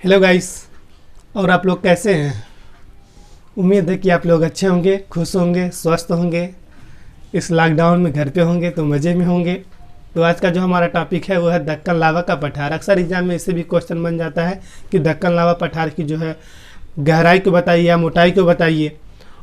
Hello guys. और आप लोग कैसे हैं? उम्मीद है कि आप लोग अच्छे होंगे, खुश होंगे, स्वस्थ होंगे। इस लॉकडाउन में घर पे होंगे तो मज़े में होंगे। तो आज का जो हमारा टॉपिक है वो है दक्कन लावा का पठार। अक्सर एग्जाम में इससे भी क्वेश्चन बन जाता है कि दक्कन लावा पठार की जो है गहराई को बताइए या मोटाई को बताइए,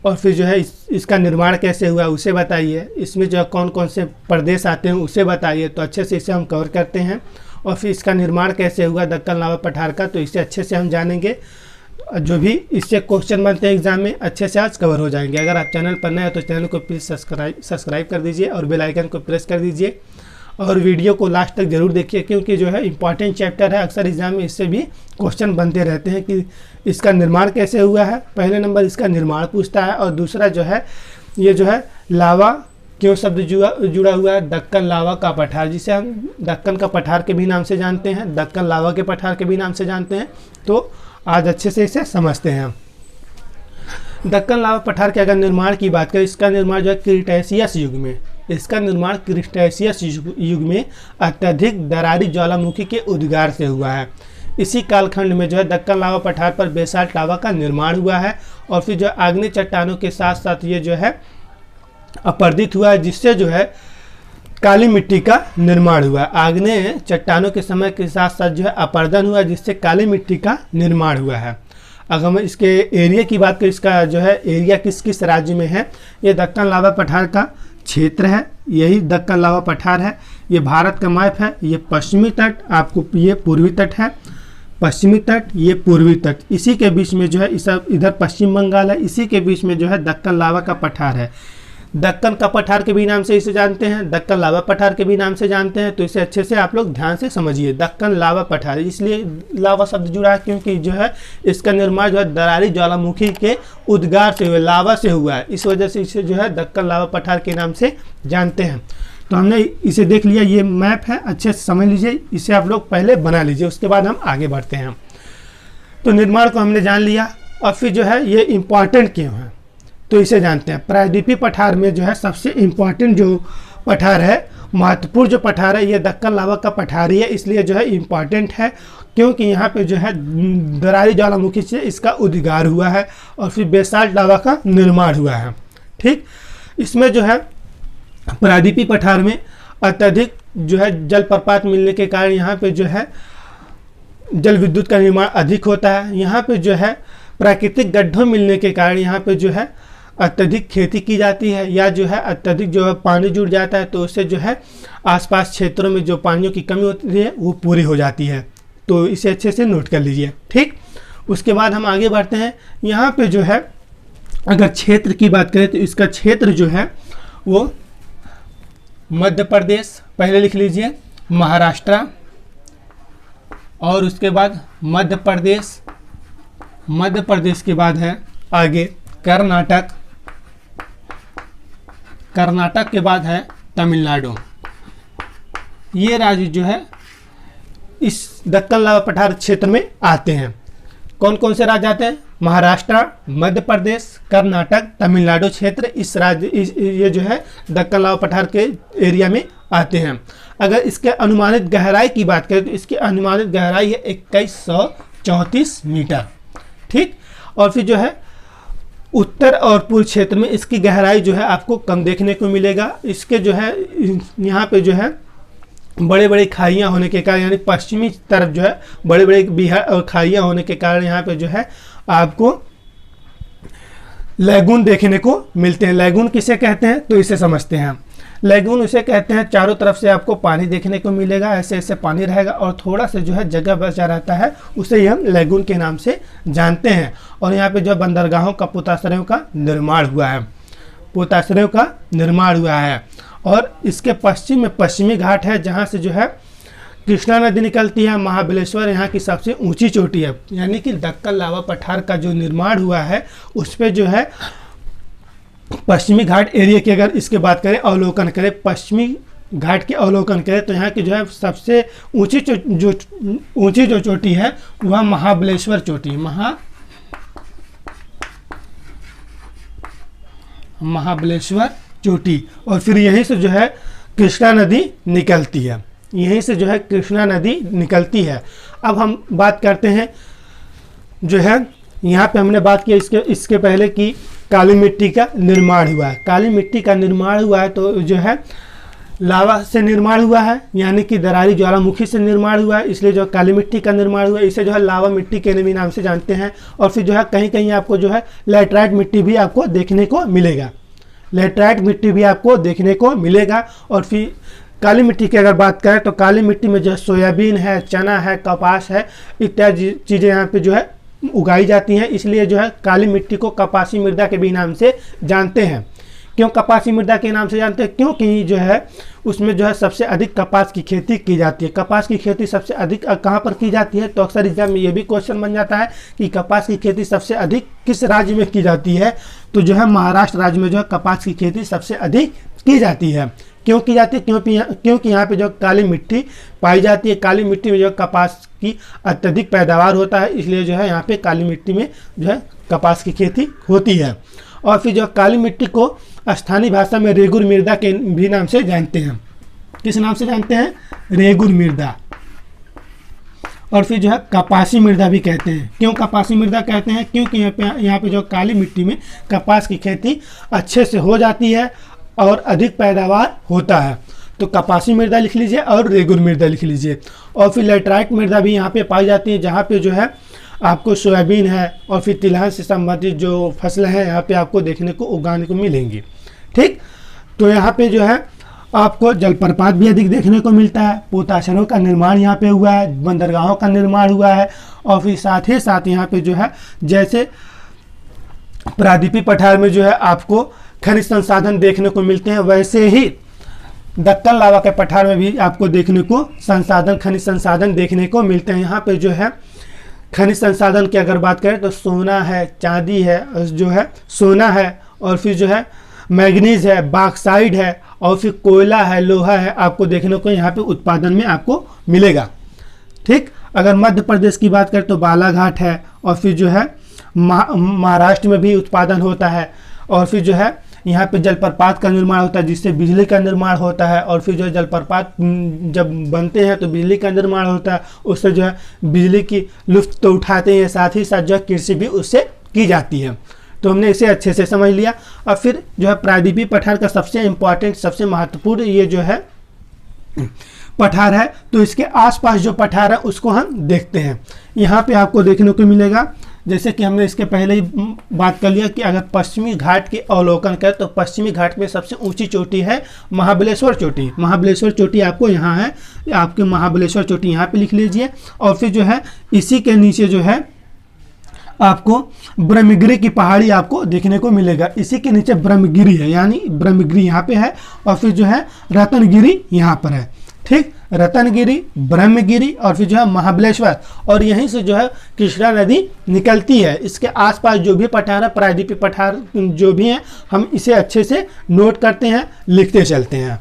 और फिर जो है इसका निर्माण कैसे हुआ उसे बताइए, इसमें जो है कौन कौन से प्रदेश आते हैं उसे बताइए। तो अच्छे से इसे हम कवर करते हैं। और फिर इसका निर्माण कैसे हुआ दक्कन लावा पठार का, तो इसे अच्छे से हम जानेंगे। जो भी इससे क्वेश्चन बनते हैं एग्जाम में अच्छे से आज कवर हो जाएंगे। अगर आप चैनल पर नए हो तो चैनल को प्लीज़ सब्सक्राइब कर दीजिए और बेल आइकन को प्रेस कर दीजिए, और वीडियो को लास्ट तक जरूर देखिए, क्योंकि जो है इंपॉर्टेंट चैप्टर है। अक्सर एग्जाम में इससे भी क्वेश्चन बनते रहते हैं कि इसका निर्माण कैसे हुआ है। पहले नंबर इसका निर्माण पूछता है, और दूसरा जो है ये जो है लावा क्यों शब्द जुड़ा हुआ है दक्कन लावा का पठार, जिसे हम दक्कन का पठार के भी नाम से जानते हैं, दक्कन लावा के पठार के भी नाम से जानते हैं। तो आज अच्छे से इसे समझते हैं। दक्कन लावा पठार के अगर निर्माण की बात करें, इसका निर्माण जो है क्रीटेशियस युग में, इसका निर्माण क्रीटेशियस युग में अत्यधिक दरारी ज्वालामुखी के उद्गार से हुआ है। इसी कालखंड में जो है दक्कन लावा पठार पर बेसाल्ट लावा का निर्माण हुआ है, और फिर जो आग्नेय चट्टानों के साथ साथ ये जो है अपर्दित हुआ है, जिससे जो है काली मिट्टी का निर्माण हुआ। आग्नेय चट्टानों के समय के साथ साथ जो है अपर्दन हुआ, जिससे काली मिट्टी का निर्माण हुआ है। अगर हम इसके एरिया की बात करें, इसका जो है एरिया किस किस राज्य में है, ये दक्कन लावा पठार का क्षेत्र है, यही दक्कन लावा पठार है। ये भारत का मैप है। ये पश्चिमी तट, आपको ये पूर्वी तट है, पश्चिमी तट, ये पूर्वी तट, इसी के बीच में जो है इधर पश्चिम बंगाल है, इसी के बीच में जो है दक्कन लावा का पठार है। दक्कन का पठार के भी नाम से इसे जानते हैं, दक्कन लावा पठार के भी नाम से जानते हैं। तो इसे अच्छे से आप लोग ध्यान से समझिए। दक्कन लावा पठार इसलिए लावा शब्द जुड़ा है क्योंकि जो है इसका निर्माण जो है दरारी ज्वालामुखी के उद्गार से हुआ, लावा से हुआ है। इस वजह से इसे जो है दक्कन लावा पठार के नाम से जानते हैं। तो हमने इसे देख लिया, ये मैप है, अच्छे से समझ लीजिए। इसे आप लोग पहले बना लीजिए, उसके बाद हम आगे बढ़ते हैं। तो निर्माण को हमने जान लिया, और फिर जो है ये इम्पॉर्टेंट क्यों है तो इसे जानते हैं। प्रायद्वीपीय पठार में जो है सबसे इम्पॉर्टेंट जो पठार है, महत्वपूर्ण जो पठार है, ये दक्कन लावा का पठार ही है। इसलिए जो है इम्पॉर्टेंट है क्योंकि यहाँ पे जो है दरारी ज्वालामुखी से इसका उद्गार हुआ है, और फिर बेसाल्ट लावा का निर्माण हुआ है। ठीक, इसमें जो है प्रायद्वीपीय पठार में अत्यधिक जो है जलप्रपात मिलने के कारण यहाँ पे जो है जल विद्युत का निर्माण अधिक होता है। यहाँ पे जो है प्राकृतिक गड्ढों मिलने के कारण यहाँ पे जो है अत्यधिक खेती की जाती है, या जो है अत्यधिक जो है पानी जुड़ जाता है, तो उससे जो है आसपास क्षेत्रों में जो पानियों की कमी होती है वो पूरी हो जाती है। तो इसे अच्छे से नोट कर लीजिए। ठीक, उसके बाद हम आगे बढ़ते हैं। यहाँ पे जो है अगर क्षेत्र की बात करें तो इसका क्षेत्र जो है वो मध्य प्रदेश, पहले लिख लीजिए महाराष्ट्र, और उसके बाद मध्य प्रदेश, मध्य प्रदेश के बाद है आगे कर्नाटक, कर्नाटक के बाद है तमिलनाडु। ये राज्य जो है इस दक्कन लावा पठार क्षेत्र में आते हैं। कौन कौन से राज्य आते हैं? महाराष्ट्र, मध्य प्रदेश, कर्नाटक, तमिलनाडु क्षेत्र, इस राज्य ये जो है दक्कन लावा पठार के एरिया में आते हैं। अगर इसके अनुमानित गहराई की बात करें तो इसकी अनुमानित गहराई है 2134 मीटर। ठीक, और फिर जो है उत्तर और पूर्व क्षेत्र में इसकी गहराई जो है आपको कम देखने को मिलेगा। इसके जो है यहाँ पे जो है बड़े बड़े खाइयाँ होने के कारण, यानी पश्चिमी तरफ जो है बड़े बड़े बिहार और खाइयाँ होने के कारण यहाँ पे जो है आपको लैगून देखने को मिलते हैं। लैगून किसे कहते हैं तो इसे समझते हैं। लैगून उसे कहते हैं चारों तरफ से आपको पानी देखने को मिलेगा, ऐसे ऐसे पानी रहेगा, और थोड़ा सा जो है जगह बचा रहता है, उसे ही हम लैगून के नाम से जानते हैं। और यहाँ पे जो बंदरगाहों का पोताश्रयों का निर्माण हुआ है, पोताश्रयों का निर्माण हुआ है। और इसके पश्चिम में पश्चिमी घाट है, जहाँ से जो है कृष्णा नदी निकलती है। महाबलेश्वर यहाँ की सबसे ऊंची चोटी है, यानी कि दक्कन लावा पठार का जो निर्माण हुआ है उस पर जो है पश्चिमी घाट एरिया की अगर इसके बात करें, अवलोकन करें, पश्चिमी घाट के अवलोकन करें, तो यहाँ की जो है सबसे ऊंची जो चोटी है वह महाबलेश्वर चोटी, महाबलेश्वर चोटी। और फिर यहीं से जो है कृष्णा नदी निकलती है, यहीं से जो है कृष्णा नदी निकलती है। अब हम बात करते हैं जो है यहाँ पे हमने बात की इसके पहले कि काली मिट्टी का निर्माण हुआ है। काली मिट्टी का निर्माण हुआ है तो जो है लावा से निर्माण हुआ है, यानी कि दरारी ज्वालामुखी से निर्माण हुआ है, इसलिए जो काली मिट्टी का निर्माण हुआ है। इसे जो है लावा मिट्टी के भी नाम से जानते हैं। और फिर जो है कहीं कहीं आपको जो है लैटराइट मिट्टी भी आपको देखने को मिलेगा, लैटराइट मिट्टी भी आपको देखने को मिलेगा। और फिर काली मिट्टी की अगर बात करें तो काली मिट्टी में जो है सोयाबीन है, चना है, कपास है, इत्यादि चीज़ें यहाँ पे जो है उगाई जाती हैं। इसलिए जो है काली मिट्टी को कपासी मृदा के भी नाम से जानते हैं। क्यों कपासी मृदा के नाम से जानते हैं? क्योंकि जो है उसमें जो है सबसे अधिक कपास की खेती की जाती है। कपास की खेती सबसे अधिक कहाँ पर की जाती है? तो अक्सर एग्जाम में ये भी क्वेश्चन बन जाता है कि कपास की खेती सबसे अधिक किस राज्य में की जाती है? तो जो है महाराष्ट्र राज्य में जो है कपास की खेती सबसे अधिक की जाती है। क्यों की जाती है? क्योंकि यहाँ पे जो काली मिट्टी पाई जाती है, काली मिट्टी में जो कपास की अत्यधिक पैदावार होता है, इसलिए जो है यहाँ पे काली मिट्टी में जो है कपास की खेती होती है। और फिर जो काली मिट्टी को स्थानीय भाषा में रेगुर मृदा के भी नाम से जानते हैं। किस नाम से जानते हैं? रेगुर मृदा। और फिर जो है कपासी मृदा भी कहते हैं। क्यों कपासी मृदा कहते हैं? क्योंकि यहाँ पे जो काली मिट्टी में कपास की खेती अच्छे से हो जाती है और अधिक पैदावार होता है। तो कपासी मृदा लिख लीजिए और रेगुर मृदा लिख लीजिए। और फिर लैटराइट मृदा भी यहाँ पे पाई जाती है, जहाँ पे जो है आपको सोयाबीन है और फिर तिलहन से संबंधित जो फसलें हैं यहाँ पे आपको देखने को उगाने को मिलेंगी। ठीक, तो यहाँ पे जो है आपको जलप्रपात भी अधिक देखने को मिलता है। पोताशरों का निर्माण यहाँ पे हुआ है, बंदरगाहों का निर्माण हुआ है। और फिर साथ ही साथ यहाँ पे जो है जैसे प्रायद्वीपीय पठार में जो है आपको खनिज संसाधन देखने को मिलते हैं, वैसे ही दक्कन लावा के पठार में भी आपको देखने को खनिज संसाधन देखने को मिलते हैं। यहाँ पे जो है खनिज संसाधन की अगर बात करें तो सोना है, चांदी है, जो है सोना है, और फिर जो है मैग्नीज है, बॉक्साइट है, और फिर कोयला है, लोहा है, आपको देखने को यहाँ पे उत्पादन में आपको मिलेगा। ठीक, अगर मध्य प्रदेश की बात करें तो बालाघाट है, और फिर जो है महाराष्ट्र में भी उत्पादन होता है। और फिर जो है यहाँ पे जलप्रपात का निर्माण होता है, जिससे बिजली का निर्माण होता है। और फिर जो है जलप्रपात जब बनते हैं तो बिजली का निर्माण होता है, उससे जो है बिजली की लुत्फ तो उठाते हैं, साथ ही साथ जो है कृषि भी उससे की जाती है। तो हमने इसे अच्छे से समझ लिया। अब फिर जो है प्रायद्वीपीय पठार का सबसे इम्पॉर्टेंट, सबसे महत्वपूर्ण ये जो है पठार है, तो इसके आसपास जो पठार है उसको हम देखते हैं। यहाँ पे आपको देखने को मिलेगा, जैसे कि हमने इसके पहले ही बात कर लिया कि अगर पश्चिमी घाट के अवलोकन करें तो पश्चिमी घाट में सबसे ऊंची चोटी है महाबलेश्वर चोटी। महाबलेश्वर चोटी आपको यहाँ है, आपके महाबलेश्वर चोटी यहाँ पे लिख लीजिए। और फिर जो है इसी के नीचे जो है आपको ब्रह्मगिरी की पहाड़ी आपको देखने को मिलेगा। इसी के नीचे ब्रह्मगिरी है, यानी ब्रह्मगिरी यहाँ पे है। और फिर जो है रतनगिरी यहाँ पर है। ठीक, रतनगिरी, ब्रह्मगिरी और फिर जो है महाबलेश्वर, और यहीं से जो है कृष्णा नदी निकलती है। इसके आसपास जो भी पठार है, प्रायद्वीपीय पठार जो भी हैं, हम इसे अच्छे से नोट करते हैं, लिखते चलते हैं।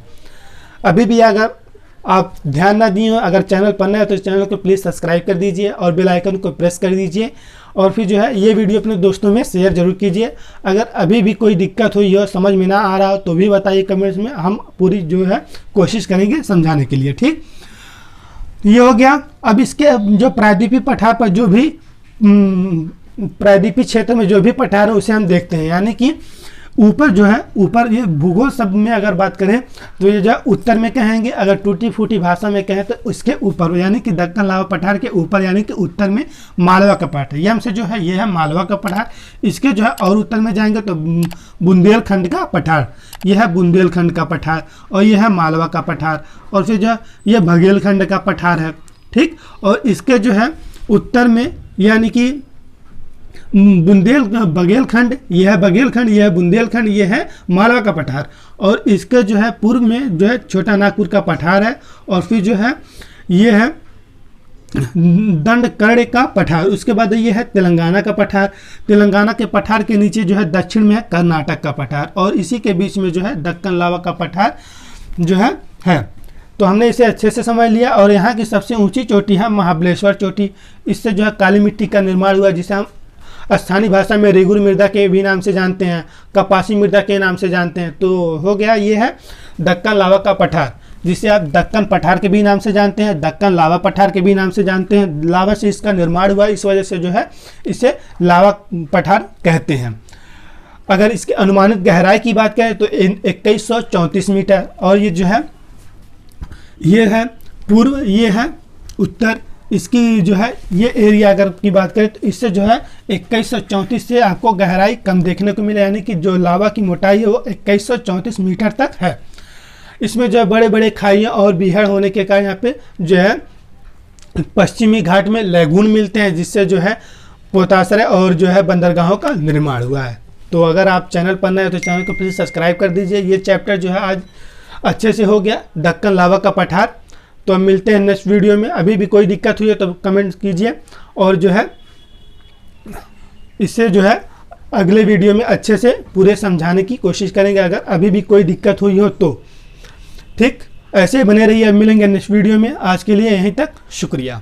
अभी भी अगर आप ध्यान ना दिए हो, अगर चैनल पर नए हो तो चैनल को प्लीज़ सब्सक्राइब कर दीजिए और बेल आइकन को प्रेस कर दीजिए। और फिर जो है ये वीडियो अपने दोस्तों में शेयर जरूर कीजिए। अगर अभी भी कोई दिक्कत हुई हो, समझ में ना आ रहा हो तो भी बताइए कमेंट्स में, हम पूरी जो है कोशिश करेंगे समझाने के लिए। ठीक, ये हो गया। अब इसके जो प्रायद्वीपीय पठार पर जो भी प्रायद्वीपीय क्षेत्र में जो भी पठार है उसे हम देखते हैं। यानी कि ऊपर जो है, ऊपर ये भूगोल शब्द में अगर बात करें तो ये जो है उत्तर में कहेंगे, अगर टूटी फूटी भाषा में कहें तो उसके ऊपर, यानी कि दक्कन लावा पठार के ऊपर, यानी कि उत्तर में मालवा का पठार, ये हमसे जो है ये है मालवा का पठार। इसके जो है और उत्तर में जाएंगे तो बुंदेलखंड का पठार, यह है बुंदेलखंड का पठार, और यह है मालवा का पठार, और फिर जो है ये बघेलखंड का पठार है। ठीक, और इसके जो है उत्तर में यानी कि बघेलखंड, यह है बघेलखंड, यह है बुंदेलखंड, यह है मालवा का पठार। और इसके जो है पूर्व में जो है छोटा नागपुर का पठार है, और फिर जो है ये है दंडकर्ण का पठार। उसके बाद ये है तेलंगाना का पठार। तेलंगाना के पठार के नीचे जो है दक्षिण में है कर्नाटक का पठार, और इसी के बीच में जो है दक्कन लावा का पठार जो है। तो हमने इसे अच्छे से समझ लिया। और यहाँ की सबसे ऊंची चोटी है महाबलेश्वर चोटी। इससे जो है काली मिट्टी का निर्माण हुआ, जिसे हम स्थानीय भाषा में रेगुर मृदा के भी नाम से जानते हैं, कपासी मृदा के नाम से जानते हैं। तो हो गया, ये है दक्कन लावा का पठार। जिसे आप दक्कन पठार के भी नाम से जानते हैं, दक्कन लावा पठार के भी नाम से जानते हैं। लावा से इसका निर्माण हुआ, इस वजह से जो है इसे लावा पठार कहते हैं। अगर इसकी अनुमानित गहराई की बात करें तो 2134 मीटर, और ये जो है ये है पूर्व, ये है उत्तर। इसकी जो है ये एरिया अगर की बात करें तो इससे जो है 2134 से आपको गहराई कम देखने को मिले, यानी कि जो लावा की मोटाई है वो 2134 मीटर तक है। इसमें जो है बड़े बड़े खाइयाँ और बीहड़ होने के कारण यहाँ पे जो है पश्चिमी घाट में लैगून मिलते हैं, जिससे जो है पोताश्रय और जो है बंदरगाहों का निर्माण हुआ है। तो अगर आप चैनल पर नए हो तो चैनल को प्लीज़ सब्सक्राइब कर दीजिए। ये चैप्टर जो है आज अच्छे से हो गया, दक्कन लावा का पठार। तो हम मिलते हैं नेक्स्ट वीडियो में। अभी भी कोई दिक्कत हुई है तो कमेंट कीजिए, और जो है इससे जो है अगले वीडियो में अच्छे से पूरे समझाने की कोशिश करेंगे, अगर अभी भी कोई दिक्कत हुई हो तो। ठीक, ऐसे ही बने रहिए, अब मिलेंगे नेक्स्ट वीडियो में। आज के लिए यहीं तक, शुक्रिया।